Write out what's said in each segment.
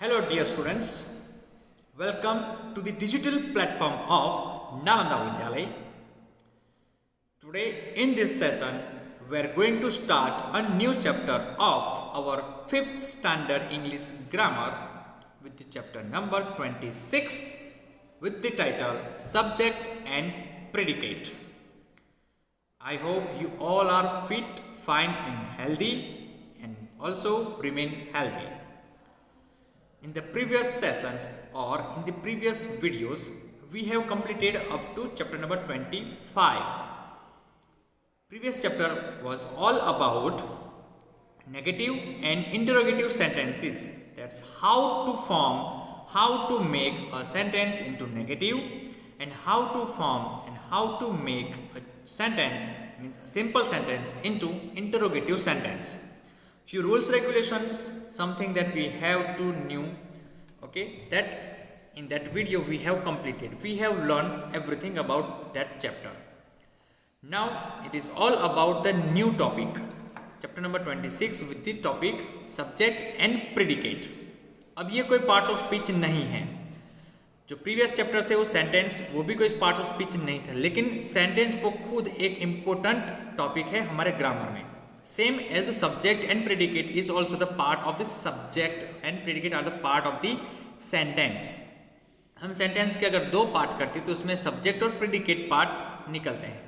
Hello dear students, welcome to the digital platform of Nalanda Vidyalaya. Today in this session we are going to start a new chapter of our 5th standard English grammar with the chapter number 26 with the title Subject and Predicate. I hope you all are fit, fine and healthy and also remain healthy. In the previous sessions or in the previous videos, we have completed up to chapter number 25. Previous chapter was all about negative and interrogative sentences. That's how to form, how to make a sentence into negative and how to form and how to make a sentence, means a simple sentence, into interrogative sentence. Few rules, regulations, something that we have to know, okay, that in that video we have completed. We have learned everything about that chapter. Now it is all about the new topic, chapter number 26 with the topic subject and predicate. अब ये कोई parts of speech नहीं है. जो previous chapter थे वो sentence, वो भी कोई पार्ट्स ऑफ स्पीच नहीं था, लेकिन सेंटेंस वो खुद एक इम्पोर्टेंट टॉपिक है हमारे ग्रामर में. Same as the subject and predicate is also the part of the subject and predicate are the part of the sentence. हम सेंटेंस के अगर दो पार्ट करते तो उसमें सब्जेक्ट और प्रेडिकेट पार्ट निकलते हैं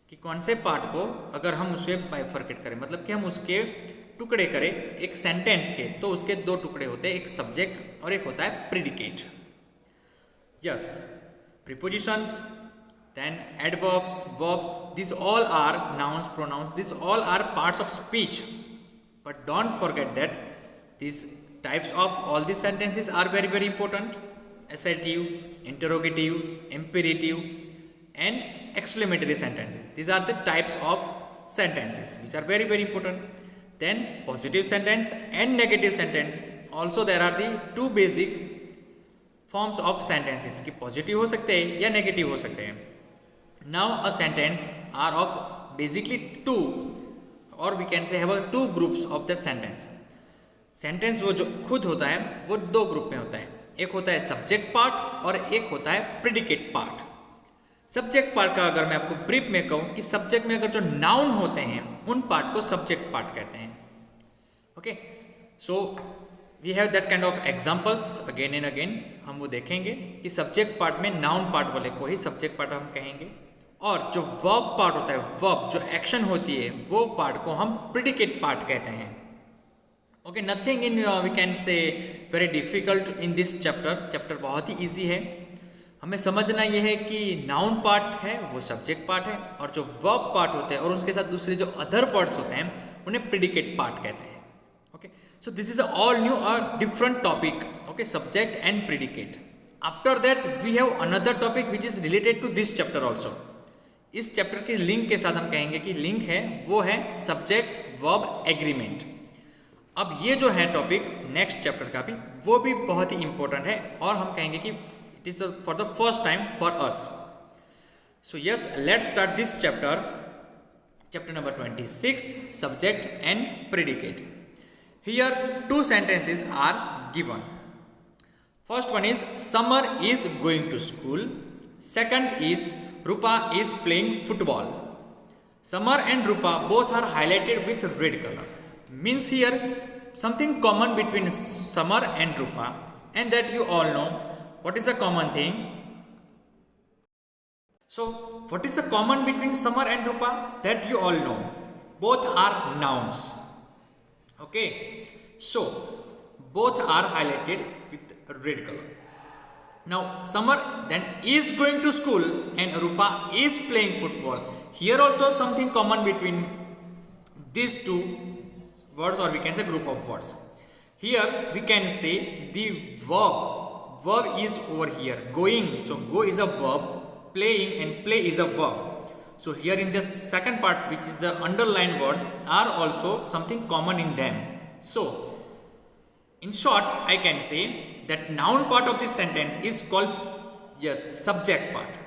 कि कौन से पार्ट को अगर हम उसे बाइफरकेट करें, मतलब कि हम उसके टुकड़े करें एक सेंटेंस के, तो उसके दो टुकड़े होते हैं, एक सब्जेक्ट और एक होता है predicate. Yes, prepositions, then adverbs, verbs, these all are nouns, pronouns, these all are parts of speech. But don't forget that these types of all these sentences are very very important. Assertive, interrogative, imperative and exclamatory sentences. These are the types of sentences which are very very important. Then positive sentence and negative sentence. Also there are the two basic forms of sentences कि positive हो सकते हैं या negative हो सकते हैं. Now a sentence are of basically two, or we can say have a two groups of the sentence. Sentence वो जो खुद होता है वो दो ग्रुप में होता है. एक होता है सब्जेक्ट पार्ट और एक होता है प्रेडिकेट पार्ट. सब्जेक्ट पार्ट का अगर मैं आपको ब्रीफ में कहूँ कि सब्जेक्ट में अगर जो नाउन होते हैं उन पार्ट को सब्जेक्ट पार्ट कहते हैं. Okay, so we have that kind of examples again and again. हम वो देखेंगे कि सब्जेक्ट पार्ट में नाउन पार्ट वाले को ही सब्जेक्ट पार्ट हम कहेंगे, और जो वर्ब पार्ट होता है, वर्ब जो एक्शन होती है, वो पार्ट को हम प्रेडिकेट पार्ट कहते हैं. Okay, nothing in we can say very difficult in this chapter. Chapter बहुत ही इजी है. हमें समझना ये है कि नाउन पार्ट है वो सब्जेक्ट पार्ट है, और जो वर्ब पार्ट होते हैं और उसके साथ दूसरे जो अदर वर्ड्स होते हैं उन्हें प्रेडिकेट पार्ट कहते हैं. Okay, so this is all new a different topic. Okay, subject and predicate. After that we have another topic which is related to this chapter also. इस चैप्टर के link के साथ हम कहेंगे कि लिंक है वो है सब्जेक्ट वर्ब एग्रीमेंट. अब ये जो है टॉपिक नेक्स्ट चैप्टर का भी, वो भी बहुत ही इंपॉर्टेंट है और हम कहेंगे कि it is for the first time for us. So yes, let's start this chapter, chapter number 26, subject and predicate. Here two sentences are given. First one is Samar is going to school. Second is Rupa is playing football. Samar and Rupa both are highlighted with red color. Means here something common between Samar and Rupa, and that you all know. What is the common thing? So what is the common between Samar and Rupa? That you all know. Both are nouns. Okay. So both are highlighted with red color. Now Samar then is going to school and Rupa is playing football. Here also something common between these two words, or we can say group of words. Here we can say the verb is over here, going. So go is a verb, playing and play is a verb. So here in this second part, which is the underlined words, are also something common in them. So in short I can say that noun part of this sentence is called, yes, subject part,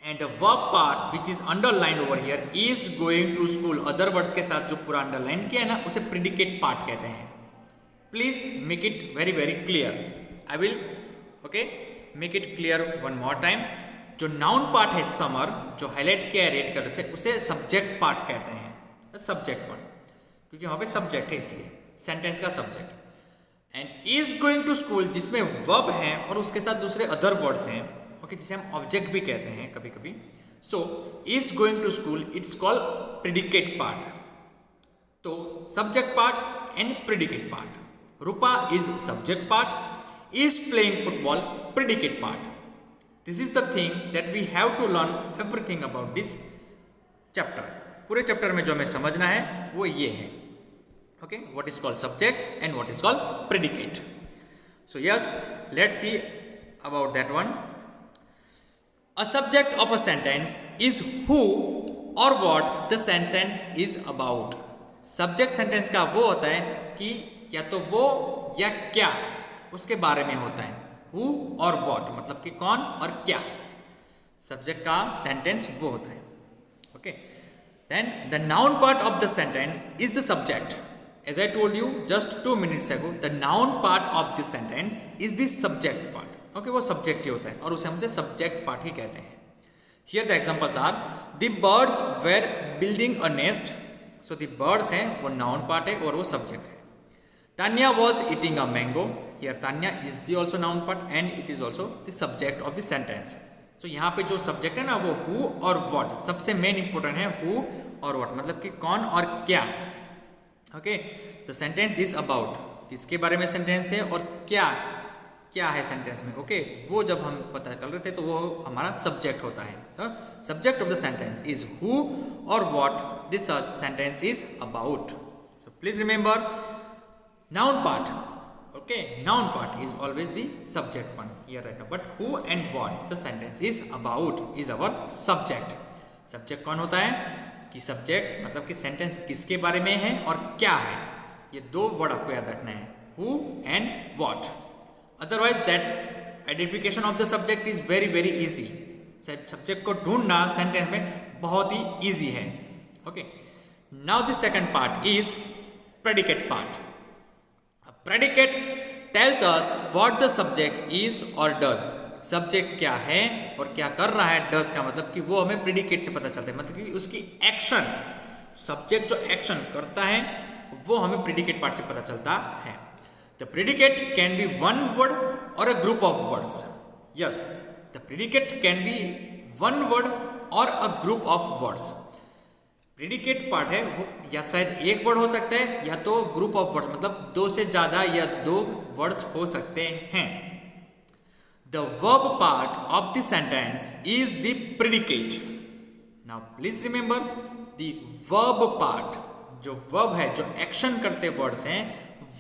and the verb part which is underlined over here is going to school. Other words के साथ जो पूरा underline किया है ना, उसे predicate part कहते हैं. Please make it very very clear. I will okay make it clear one more time. जो नाउन पार्ट है समर, जो हाईलाइट किया है रेड कलर से, उसे सब्जेक्ट पार्ट कहते हैं. सब्जेक्ट पार्ट, क्योंकि वहां पे सब्जेक्ट है इसलिए सेंटेंस का subject. And is going to school, जिसमें वर्ब है और उसके साथ दूसरे अदर वर्ड्स हैं, ओके, जिसे हम ऑब्जेक्ट भी कहते हैं कभी कभी. So is going to school, it's called predicate part. तो subject part and predicate part. Rupa is subject part, is playing football predicate part. This is the thing that we have to learn everything about this chapter. पूरे chapter में जो हमें समझना है वो ये है. Okay, what is called subject and what is called predicate. So yes, let's see about that one. A subject of a sentence is who or what the sentence is about. Subject sentence का वो होता है कि या तो वो या क्या उसके बारे में होता है. Who और what मतलब कि कौन और क्या. Subject का sentence वो होता है. Okay. Then the noun part of the sentence is the subject. As I told you just 2 minutes ago, the noun part of this sentence is the subject part. Okay, वो subject ही होता है और उसे हमसे subject part ही कहते हैं. Here the examples are: the birds were building a nest. So the birds हैं वो noun part है और वो subject है. Tanya was eating a mango. Here Tanya is the also noun part and it is also the subject of the sentence. So यहाँ पे जो subject है ना वो who और what, सबसे main important है who और what, मतलब कि कौन और क्या. Okay, the sentence is about, किसके बारे में सेंटेंस है और क्या क्या है सेंटेंस में. ओके, वो जब हम पता कर लेते हैं तो वो हमारा सब्जेक्ट होता है. Subject of the sentence is who or what this sentence is about. So please remember noun part. Okay, noun part is always the subject one here right now, but who and what the sentence is about is our subject. Subject कौन होता है कि subject मतलब कि sentence किसके बारे में है और क्या है. ये दो वर्ड आपको याद रखना है, who and what. Otherwise that identification of the subject is very very easy. Subject को ढूंढना सेंटेंस में बहुत ही इजी है. Okay, now the second part is predicate part. Predicate tells us what the subject is और does. Subject क्या है और क्या कर रहा है. डज का मतलब कि वो हमें प्रेडिकेट से पता चलता है, मतलब कि उसकी एक्शन, सब्जेक्ट जो एक्शन करता है वो हमें प्रेडिकेट पार्ट से पता चलता है. The predicate can be one word or a group of words. Yes, the predicate can be one word or a group of words. Predicate part है वो या शायद एक वर्ड हो सकता है या तो ग्रुप ऑफ वर्ड्स, मतलब दो से ज्यादा या दो वर्ड्स हो सकते हैं. The verb part of the sentence is the predicate. Now please remember the verb part. जो verb है, जो action करते words हैं,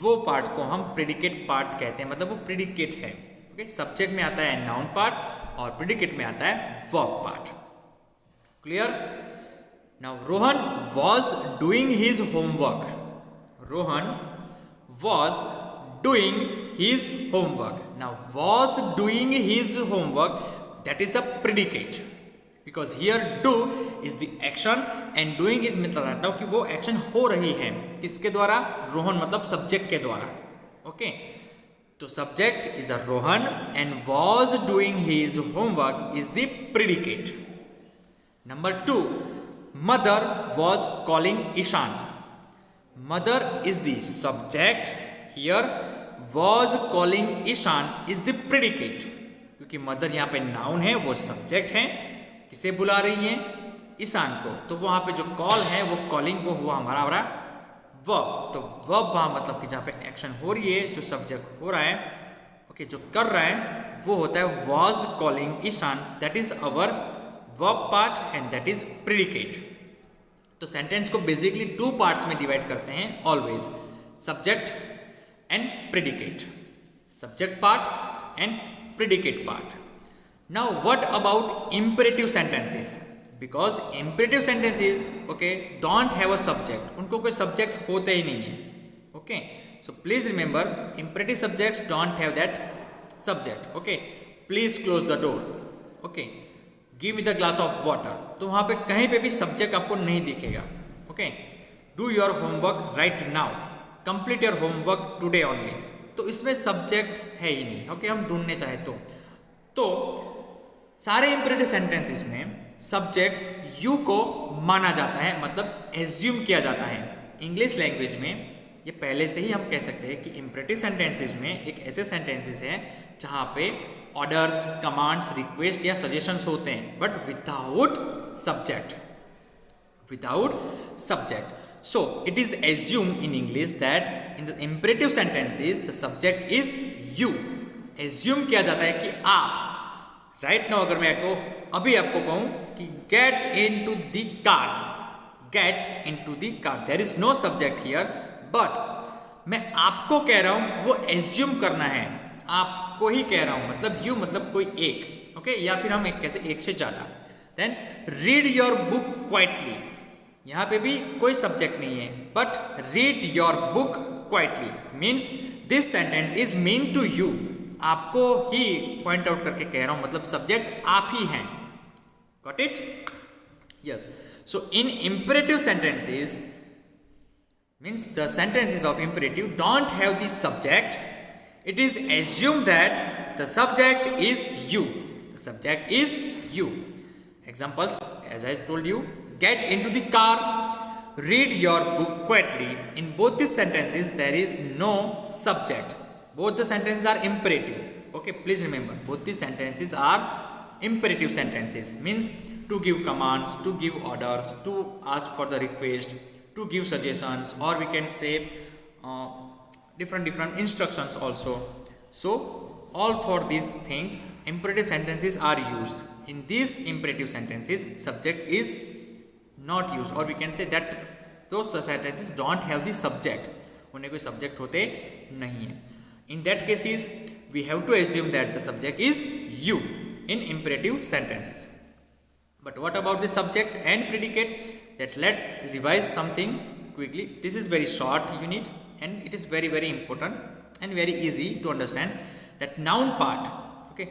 वो part को हम predicate part कहते हैं, मतलब वो predicate है. Okay? Subject में आता है noun part और predicate में आता है verb part. Clear? Now Rohan was doing his homework. Rohan was doing his homework. Now was doing his homework, that is the predicate, because here do is the action and doing is मतलब right now कि वो action हो रही है किसके द्वारा. रोहन मतलब subject के द्वारा. ओके, तो subject is a Rohan and was doing his homework is the predicate. Number 2, mother was calling Ishan. Mother is the subject. Here was calling Ishan is the predicate. क्योंकि मदर यहाँ पे नाउन है, वो subject है. किसे बुला रही है? ईशान को. तो वहाँ पे जो कॉल है वो कॉलिंग वो हुआ हमारा वर्ब. तो वर्ब वहाँ मतलब कि जहाँ पे एक्शन हो रही है, जो सब्जेक्ट हो रहा है, ओके, जो कर रहा है वो होता है was calling Ishan. That is our verb part and that is predicate. तो सेंटेंस को बेसिकली 2 पार्ट्स में डिवाइड करते हैं always, subject and predicate. Subject part and predicate part. Now what about imperative sentences? Because imperative sentences, okay, don't have a subject. उनको कोई subject होते ही नहीं है. Okay, so please remember imperative subjects don't have that subject. Okay, please close the door. Okay, give me the glass of water. तो वहाँ पे कहीं पे भी subject आपको नहीं दिखेगा. Okay, do your homework right now. Complete your homework today only, तो इसमें सब्जेक्ट है ही नहीं। ओके, हम ढूंढने चाहे तो सारे इंपरेटिव सेंटेंसेस में सब्जेक्ट यू को माना जाता है, मतलब एज्यूम किया जाता है। इंग्लिश लैंग्वेज में ये पहले से ही हम कह सकते हैं कि इंपरेटिव सेंटेंसेस में एक ऐसे सेंटेंसेस हैं जहाँ पे ऑर्डर्स, कमांड्स, रिक्वेस्ट या सजेशंस होते हैं, but without subject, So it is assumed in English that in the imperative sentences the subject is you. Assume किया जाता है कि आप, right now अगर मैं अभी आपको कहूँ कि get into the car, there is no subject here, but मैं आपको कह रहा हूँ, वो assume करना है, आपको ही कह रहा हूँ, मतलब you मतलब कोई एक, ओके, या फिर हम एक कहते एक से ज़्यादा। Then read your book quietly, यहाँ पे भी कोई सब्जेक्ट नहीं है, but read your book quietly means this sentence is mean to you, आपको ही पॉइंट आउट करके कह रहा हूं, मतलब सब्जेक्ट आप ही हैं। Got it? Yes. So in imperative sentences means the sentences of imperative don't have the subject, it is assume that the subject is you, the subject is you. Examples as I told you, get into the car, read your book quietly. In both these sentences there is no subject, both the sentences are imperative. Okay, please remember both these sentences are imperative sentences, means to give commands, to give orders, to ask for the request, to give suggestions, or we can say different instructions also. So all for these things imperative sentences are used. In these imperative sentences subject is not used, or we can say that those sentences don't have the subject, उन्हें कोई subject होते नहीं है। In that cases we have to assume that the subject is you in imperative sentences. But what about the subject and predicate? That let's revise something quickly. This is very short unit and it is very important and very easy to understand. That noun part, okay,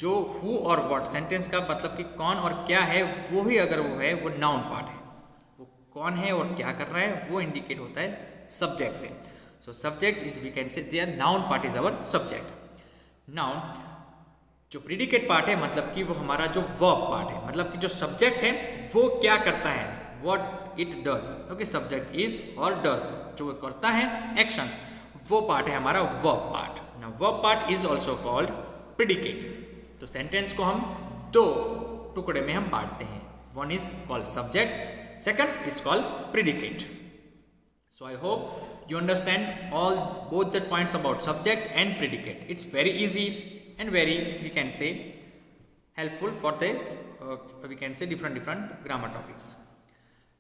जो who और what sentence का मतलब कि कौन और क्या है, वो ही अगर वो है वो नाउन पार्ट है, वो कौन है और क्या कर रहा है वो इंडिकेट होता है सब्जेक्ट से। So subject is we can say there noun part is our subject. Noun जो प्रीडिकेट पार्ट है मतलब कि वो हमारा जो वर्ब पार्ट है, मतलब कि जो सब्जेक्ट है वो क्या करता है, what it does. Okay, subject is और डज जो करता है एक्शन, वो पार्ट है हमारा verb part. Now verb part is also called predicate. तो सेंटेंस को हम दो टुकड़े में हम बांटते हैं, one is called subject, second is called predicate. So I hope you understand all both the points about subject and predicate. It's very easy and very, we can say, helpful for this we can say different grammar topics.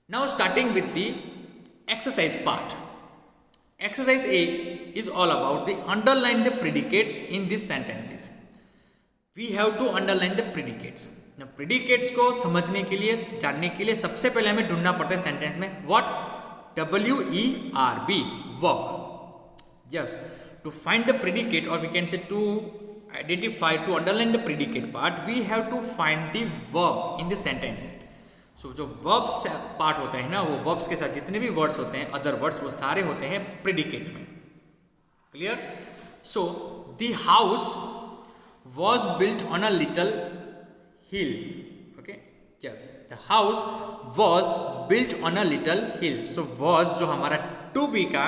Now starting with the exercise part. Exercise A is all about the underline the predicates in these sentences. We have to underline the predicates. Now predicates को समझने के लिए, जानने के लिए सबसे पहले हमें ढूंढना पड़ता है सेंटेंस में what verb, verb. Yes, to find the predicate, or we can say to identify, to underline the predicate part, we have to find the verb in the sentence. So जो verbs part होता है ना, वो verbs के साथ जितने भी words होते हैं, other words, वो सारे होते हैं predicate में. Clear? So the house was built on a little hill. Okay? Yes, the house was built on a little hill. So was जो हमारा to be का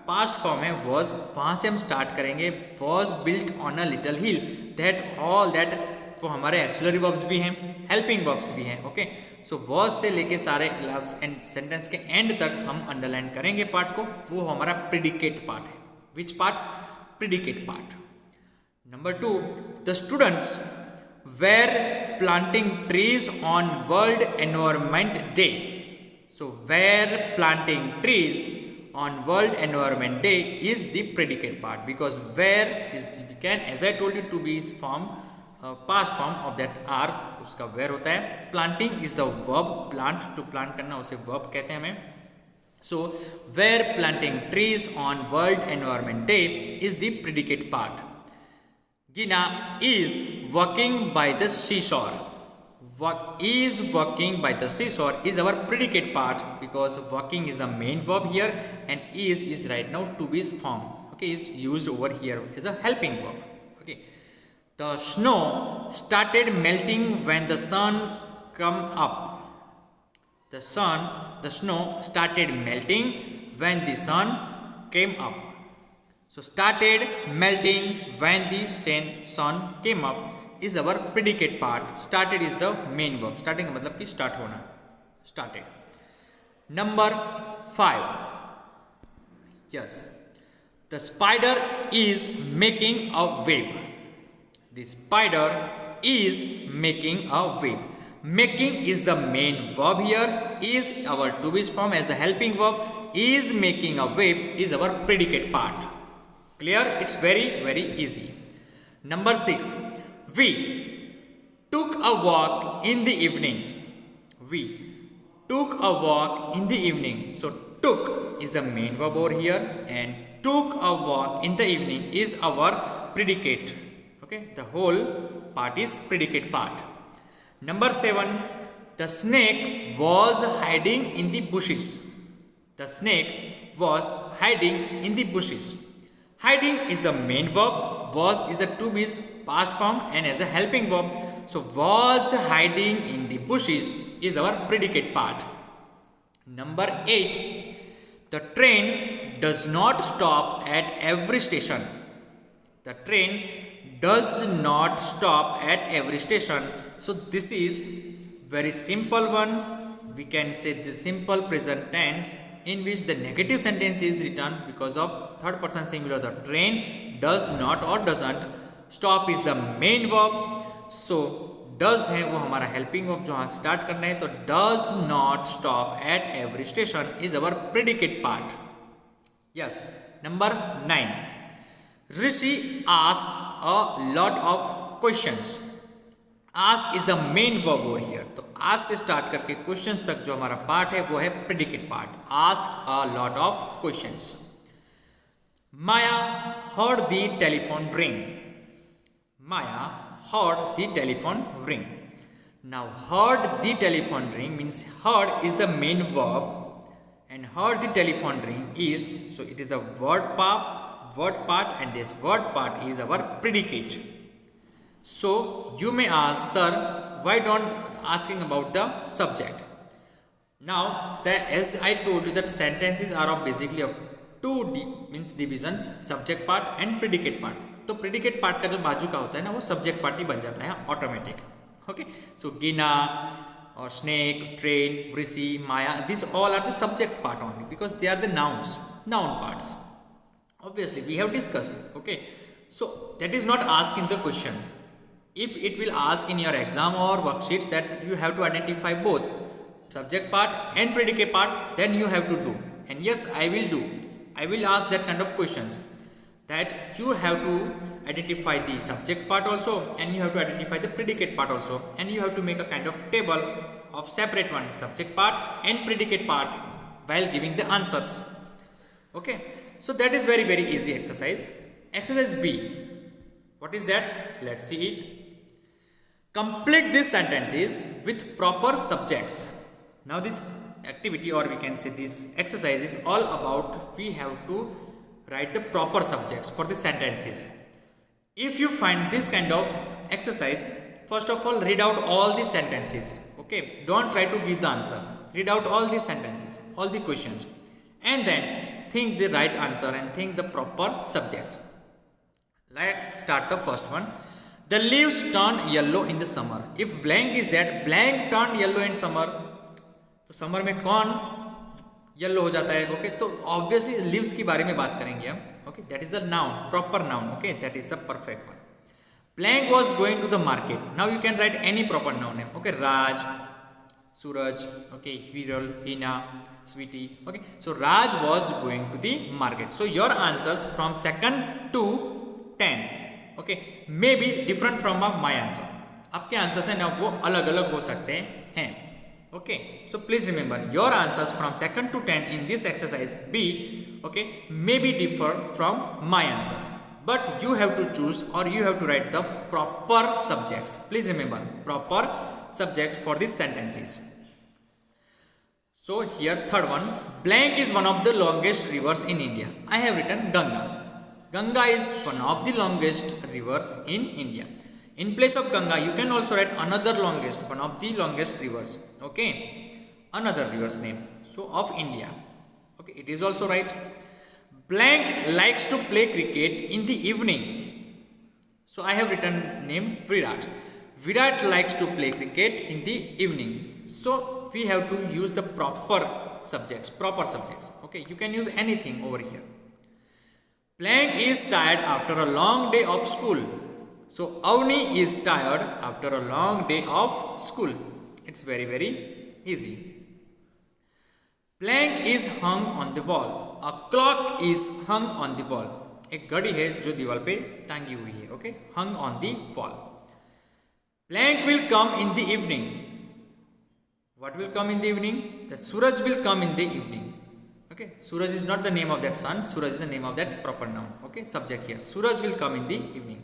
past form है, was, वहाँ से हम start करेंगे, was built on a little hill. That all that वो हमारे auxiliary verbs भी हैं, helping verbs भी हैं. Okay, so was से लेके सारे last and sentence के end तक हम underline करेंगे part को, वो हमारा predicate part है. Which part? Predicate part. Number 2, the students were planting trees on World Environment Day. So were planting trees on World Environment Day is the predicate part, because were is the, we can, as I told you, to be is form past form of that are, उसका where होता है. Planting is the verb, plant, to plant करना उसे verb कहते हैं हमें. So were planting trees on World Environment Day is the predicate part. Gina is walking by the seashore. is working by the seashore is our predicate part, because working is the main verb here and is right now to be form. Okay, is used over here as a helping verb. Okay, the snow started melting when the sun come up. The snow started melting when the sun came up. So started melting when the sun came up is our predicate part. Started is the main verb. Starting का मतलब कि start होना. Started. Number 5. Yes. The spider is making a web. The spider is making a web. Making is the main verb here. Is our to be form as a helping verb. Is making a web is our predicate part. Clear? It's very easy. Number 6. We took a walk in the evening. We took a walk in the evening. So took is the main verb over here and took a walk in the evening is our predicate. Okay, the whole part is predicate part. Number 7. The snake was hiding in the bushes. The snake was hiding in the bushes. Hiding is the main verb. Was is the to be past form and as a helping verb. So was hiding in the bushes is our predicate part. Number 8. The train does not stop at every station. The train does not stop at every station. So this is very simple one. We can say the simple present tense in which the negative sentence is written because of third person singular. The train does not or doesn't. Stop is the main verb. So does है वो हमारा helping verb जो हाँ start करना है, तो does not stop at every station is our predicate part. Yes. Number 9. Rishi asks a lot of questions. Ask is the main verb over here. तो ask से start करके questions तक जो हमारा part है वो है predicate part. Asks a lot of questions. Maya heard the telephone ring. Maya heard the telephone ring. Now heard the telephone ring means heard is the main verb and heard the telephone ring is, so it is a word part and this word part is our predicate. So you may ask, sir, why don't asking about the subject? Now as I told you that sentences are of basically of two means divisions, subject part and predicate part. तो predicate part का जो बाजू का होता है ना वो subject part ही बन जाता है automatic. Okay, so Gina or snake, train, Rishi, Maya, these all are the subject part only because they are the nouns, noun parts. Obviously we have discussed. Okay, so that is not asked in the question. If it will ask in your exam or worksheets that you have to identify both subject part and predicate part, then you have to do. And yes, I will do. I will ask that kind of questions that you have to identify the subject part also and you have to identify the predicate part also, and you have to make a kind of table of separate one subject part and predicate part while giving the answers. Okay, so that is very easy exercise. Exercise B. What is that? Let's see it. Complete these sentences with proper subjects. Now this activity, or we can say this exercise, is all about we have to write the proper subjects for the sentences. If you find this kind of exercise, first of all read out all the sentences. Okay, don't try to give the answers. Read out all the sentences, all the questions, and then think the right answer and think the proper subjects. Let's start the first one. The leaves turn yellow in the summer. If blank is that, blank turn yellow in summer, तो summer में कौन yellow हो जाता है? Okay, तो obviously leaves के बारे में बात करेंगे हम. Okay, that is the noun, proper noun. Okay, that is the perfect one. Blank was going to the market. Now you can write any proper noun name. Okay, Raj, Suraj, okay, Viral, Hina, Sweetie. Okay, so Raj was going to the market. So your answers from 2nd to 10, okay, may be different from my answer. आपके answers हैं ना वो अलग अलग हो सकते हैं. Okay, so please remember your answers from 2nd to 10 in this exercise B, okay, may be differ from my answers. But you have to choose or you have to write the proper subjects. Please remember proper subjects for these sentences. So here third one, blank is one of the longest rivers in India. I have written Ganga. Ganga is one of the longest rivers in India. In place of Ganga, you can also write another longest, one of the longest rivers. Okay, another river's name. So of India. Okay, it is also right. Blank likes to play cricket in the evening. So I have written name Virat. Virat likes to play cricket in the evening. So we have to use the proper subjects. Okay, you can use anything over here. Blank is tired after a long day of school. So Avni is tired after a long day of school. It's very, very easy. Blank is hung on the wall. A clock is hung on the wall. एक घड़ी है जो दीवार पे टांगी हुई है. Okay, hung on the wall. Blank will come in the evening. What will come in the evening? The Suraj will come in the evening. Okay, Suraj is not the name of that sun. Suraj is the name of that proper noun. Okay, subject here. Suraj will come in the evening.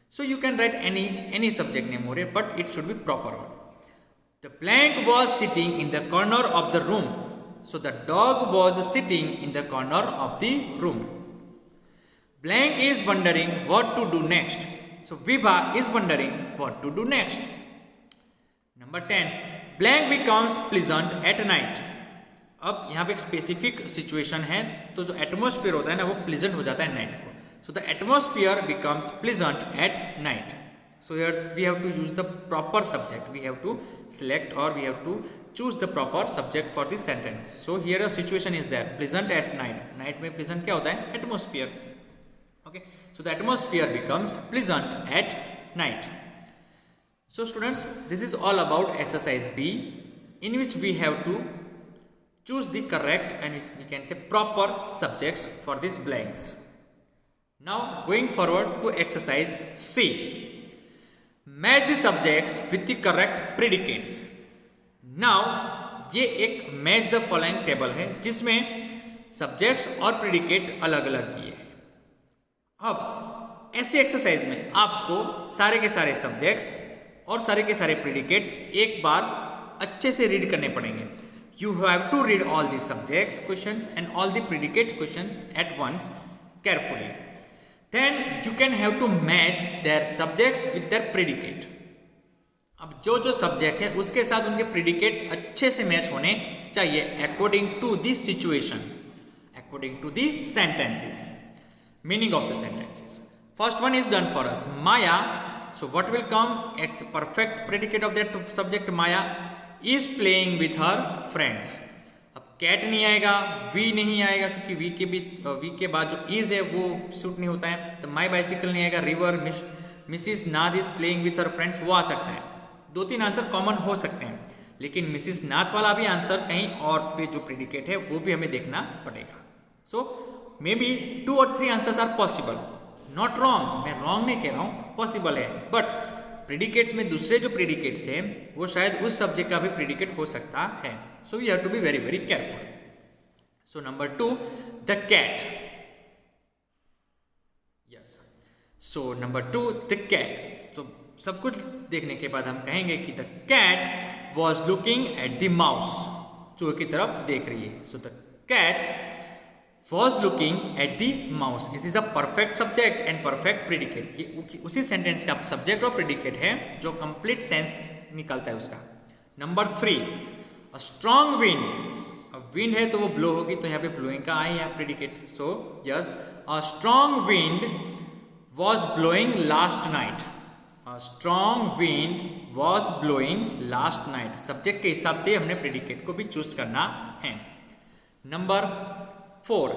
So you can write any subject name over here, but it should be proper one. The blank was sitting in the corner of the room. So the dog was sitting in the corner of the room. Blank is wondering what to do next. So Vibha is wondering what to do next. Number 10. Blank becomes pleasant at night. अब यहाँ पे एक specific situation है, तो जो atmosphere होता है ना वो प्लीजेंट हो जाता है नाइट को. So the atmosphere becomes pleasant at night. So here we have to use the proper subject. We have to select or we have to choose the proper subject for this sentence. So here a situation is there. Pleasant at night. Night में pleasant क्या होता है? Atmosphere. Okay. So the atmosphere becomes pleasant at night. So students, this is all about exercise B, in which we have to choose the correct and which we can say proper subjects for these blanks. Now going forward to exercise C. Match the subjects with the correct predicates. Now ये एक match the following table है जिसमें subjects और predicate अलग अलग दिए हैं. अब ऐसी एक्सरसाइज में आपको सारे के सारे subjects और सारे के सारे predicates एक बार अच्छे से रीड करने पड़ेंगे. You have to read all the subjects questions and all the predicate questions at once carefully. Then you can have to match their subjects with their predicate. अब जो जो सब्जेक्ट है उसके साथ उनके प्रिडिकेट्स अच्छे से मैच होने चाहिए according to the situation, according to the sentences, meaning of the sentences. First one is done for us, Maya. So what will come at perfect predicate of that subject Maya is playing with her friends. अब cat नहीं आएगा, we नहीं आएगा क्योंकि we के बाद जो is है वो सूट नहीं होता है. तो माई बाइसिकल नहीं आएगा. River Mrs Nath is playing with her friends वो आ सकता है. दो तीन आंसर कॉमन हो सकते हैं, लेकिन मिसिस नाथ वाला भी आंसर कहीं और पे जो प्रेडिकेट है वो भी हमें देखना पड़ेगा. So may be 2 or 3 answers are possible. Not wrong, मैं रॉन्ग नहीं कह रहा हूँ, पॉसिबल है. बट प्रेडिकेट्स में दूसरे जो प्रेडिकेट्स हैं वो शायद उस सब्जेक्ट का भी प्रेडिकेट हो सकता है. So we have to be very very careful. So number 2, the cat. Yes, so number 2, the cat. तो सब कुछ देखने के बाद हम कहेंगे कि the cat was looking at the mouse. चूहे की तरफ देख रही है. So the cat was looking at the mouse. This is a perfect subject and perfect predicate. ये उसी सेंटेंस का सब्जेक्ट और प्रेडिकेट है जो कंप्लीट सेंस निकलता है उसका. Number 3, a strong wind. अब विंड है तो वो ब्लो होगी, तो यहाँ पे ब्लोइंग का आई है predicate. So yes, a strong wind was blowing last night. A strong wind was blowing last night. Subject के हिसाब से हमने प्रेडिकेट को भी चूज करना है. नंबर 4,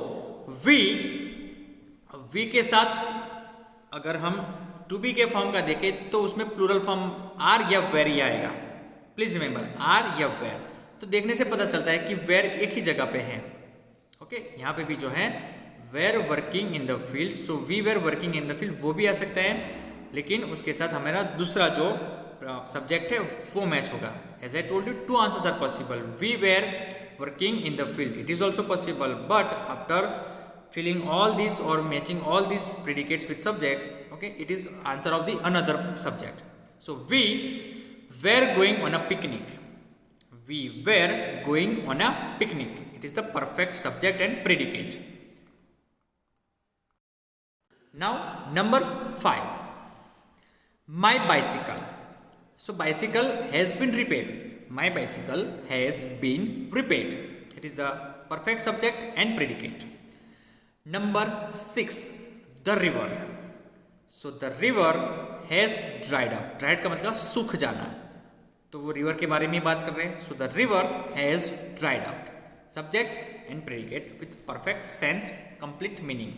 वी के साथ अगर हम टू बी के फॉर्म का देखें तो उसमें प्लूरल फॉर्म आर या वेर ही आएगा. प्लीज रिमेंबर, आर या वेर. तो देखने से पता चलता है कि वेर एक ही जगह पे है. ओके, यहाँ पे भी जो है were working in the field. So we were working in the field वो भी आ सकता है, लेकिन उसके साथ हमारा दूसरा जो सब्जेक्ट है वो मैच होगा. As I told you, 2 answers are possible. We were working in the field, it is also possible, but after filling all these or matching all these predicates with subjects, okay, it is answer of the another subject. So we were going on a picnic. We were going on a picnic. It is the perfect subject and predicate. Now number 5. My bicycle. So bicycle has been repaired. My bicycle has been repaired. It is the perfect subject and predicate. Number 6. The river. So the river has dried up. Dried का मतलब सूख जाना. तो वो river के बारे में बात कर रहे हैं. So the river has dried up. Subject and predicate with perfect sense, complete meaning.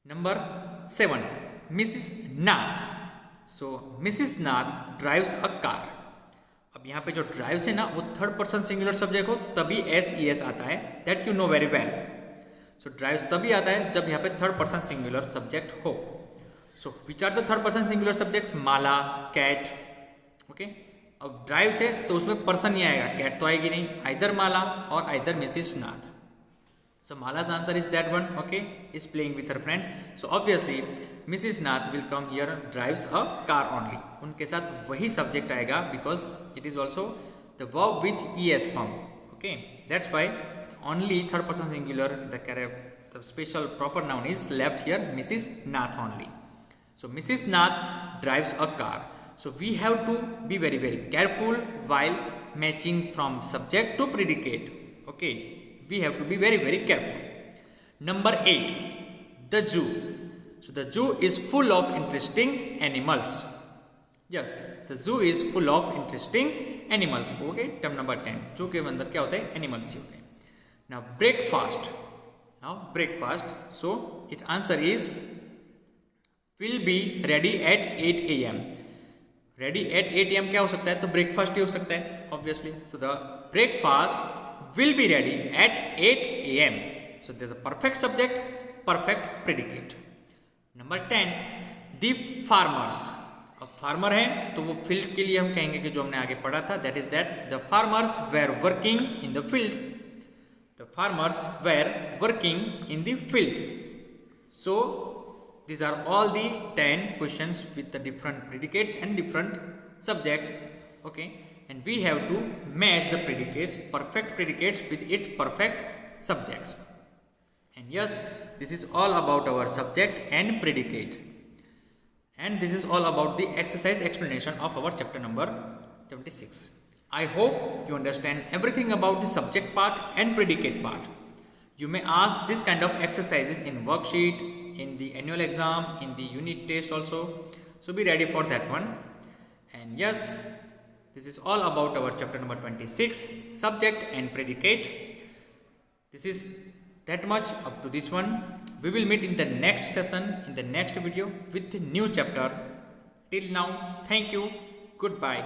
Number 7. Mrs. Nath. So Mrs. Nath drives a car. अब यहाँ पे जो drives है ना वो थर्ड पर्सन सिंगुलर सब्जेक्ट हो तभी SES आता है. That you know very well. So drives तभी आता है जब यहाँ पे थर्ड पर्सन सिंगुलर सब्जेक्ट हो. So which are the third person singular subjects? Mala, cat. Okay. अब drives है तो उसमें पर्सन ही आएगा, cat तो आएगी नहीं. Either माला और either Mrs. Nath. So Mala's answer is that one. Okay, is playing with her friends. So obviously Mrs. Nath will come here, drives a car only. उनके साथ वही subject आएगा because it is also the verb with es form. Okay, that's why only third person singular, the special proper noun is left here, Mrs. Nath only. So Mrs. Nath drives a car. So we have to be very careful while matching from subject to predicate. Okay, we have to be very careful. Number 8. The zoo. So the zoo is full of interesting animals. Yes, the zoo is full of interesting animals. Okay, term number 10. Zoo के अंदर क्या होता है? Animals ही होते हैं. Now breakfast. So its answer is will be ready at 8 a.m. Ready at 8 a.m. क्या हो सकता है? तो breakfast ही हो सकता है obviously. So the breakfast will be ready at 8 a.m. So there's a perfect subject, perfect predicate. Number 10. The farmers. अब farmer है तो वो field के लिए हम कहेंगे कि जो हमने आगे पढ़ा था, that is that the farmers were working in the field. The farmers were working in the field. So these are all the 10 questions with the different predicates and different subjects. Okay, and we have to match the predicates, perfect predicates with its perfect subjects. And yes, this is all about our subject and predicate. And this is all about the exercise explanation of our chapter number 76. I hope you understand everything about the subject part and predicate part. You may ask this kind of exercises in worksheet, in the annual exam, in the unit test also. So be ready for that one. And yes, this is all about our chapter number 26, subject and predicate. This is that much up to this one. We will meet in the next session, in the next video with the new chapter. Till now, thank you. Goodbye.